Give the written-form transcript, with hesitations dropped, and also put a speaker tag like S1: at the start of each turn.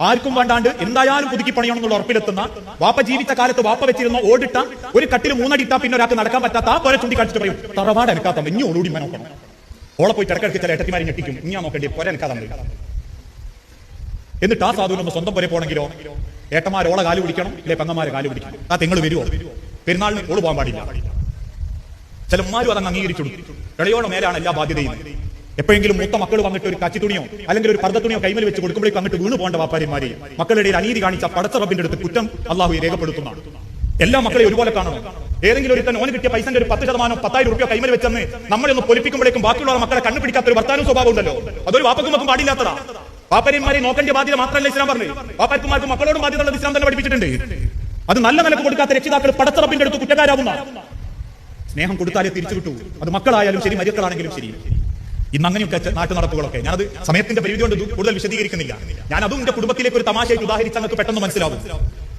S1: ആർക്കും വേണ്ടാണ്ട് എന്തായാലും പുതുക്കി പണിയണമെന്നുള്ള ഉറപ്പിലെത്തുന്ന, വാപ്പ ജീവിച്ച കാലത്ത് വാപ്പ വെച്ചിരുന്ന ഓടിട്ട ഒരു കട്ടിൽ 3 അടി ഇട്ടാ പിന്നെ ഒരാൾക്ക് നടക്കാൻ പറ്റാത്ത ആ പോലെ ചൂണ്ടി കാണിച്ചിട്ട് പറയും തറവാട് എനിക്കാത്ത ഇനി ഓടി നോക്കണം. ഓളെ പോയി ഇടക്കിടക്ക് ചില ഏട്ടത്തിമാരെ ഞെട്ടിക്കും, ഇനി നോക്കേണ്ടി പൊര എനിക്കാതെ. എന്നിട്ട് ആ സാധുവിനൊന്ന് സ്വന്തം പൊരെ പോകണമെങ്കിലോ ഏട്ടന്മാർ ഓളെ കാല് പിടിക്കണം, ഇല്ലേ പെങ്ങന്മാരെ കാല് പിടിക്കണം. ആ തെങ്ങൾ വരുമോ? പെരുന്നാളിന് ഓള് പോകാൻ പാടില്ല. ചില ഉമ്മാരും അതങ്ങ് അംഗീകരിച്ചു. ഇളയോടെ മേലാണ് എല്ലാ ബാധ്യതയും. എപ്പോഴെങ്കിലും മൂത്ത മക്കൾ വന്നിട്ട് ഒരു കച്ചിത്തുണിയോ അല്ലെങ്കിൽ ഒരു പർദ്ദത്തുണിയോ കൈമൽ വെച്ച് കൊടുക്കുമ്പോഴേക്കും അങ്ങോട്ട് വീണ് പോകേണ്ട വാപ്പാരിമാരെ മക്കളുടെ അനീതി കാണിച്ച പടച്ച റബ്ബിന്റെ അടുത്ത് കുറ്റം അള്ളാഹു രേഖപ്പെടുത്തുന്നതാണ്. എല്ലാ മക്കളെയും ഒരുപോലെ കാണണം. ഏതെങ്കിലും ഒരുത്തൻ ഓന് കിട്ടിയ പൈസന്റെ ഒരു 10% 10,000 രൂപ കൈമൽ വെച്ചെന്ന് നമ്മളൊന്ന് പൊലിപ്പിക്കുമ്പോഴേക്കും ബാക്കിയുള്ള മക്കളെ കണ്ണു പിടിക്കാത്ത ഒരു വർത്താനം സ്വഭാവം ഉണ്ടല്ലോ, അതൊരു വാപ്പക്കും പാടില്ലാത്തതാ. വാപ്പന്മാരെ നോക്കേണ്ട ബാധ്യത മാത്രമല്ല ഇസ്ലാം പറഞ്ഞു, വാപ്പന്മാർക്ക് മക്കളോടും ബാധ്യതയുള്ള ഇസ്ലാം തന്നെ പഠിപ്പിച്ചിട്ടുണ്ട്. അത് നല്ല നിലക്ക് കൊടുക്കാത്ത രക്ഷിതാക്കൾ പടച്ച റബ്ബിന്റെ അടുത്ത് കുറ്റക്കാരാവുന്ന. സ്നേഹം കൊടുത്താലേ തിരിച്ചു കിട്ടൂ. അത് മക്കളായാലും ശരി, മരുക്കളാണെങ്കിലും ശരി. ഇന്ന് അങ്ങനെയൊക്കെ നാട്ടു നടപ്പുകളൊക്കെ, ഞാനത് സമയത്തിന്റെ പരിധി കൊണ്ട് കൂടുതൽ വിശദീകരിക്കുന്നില്ല. ഞാൻ അതും എന്റെ കുടുംബത്തിലേക്ക് ഒരു തമാശയായിട്ട് ഉദാഹരിച്ച് അങ്ങക്ക് പെട്ടെന്ന് മനസ്സിലാവും.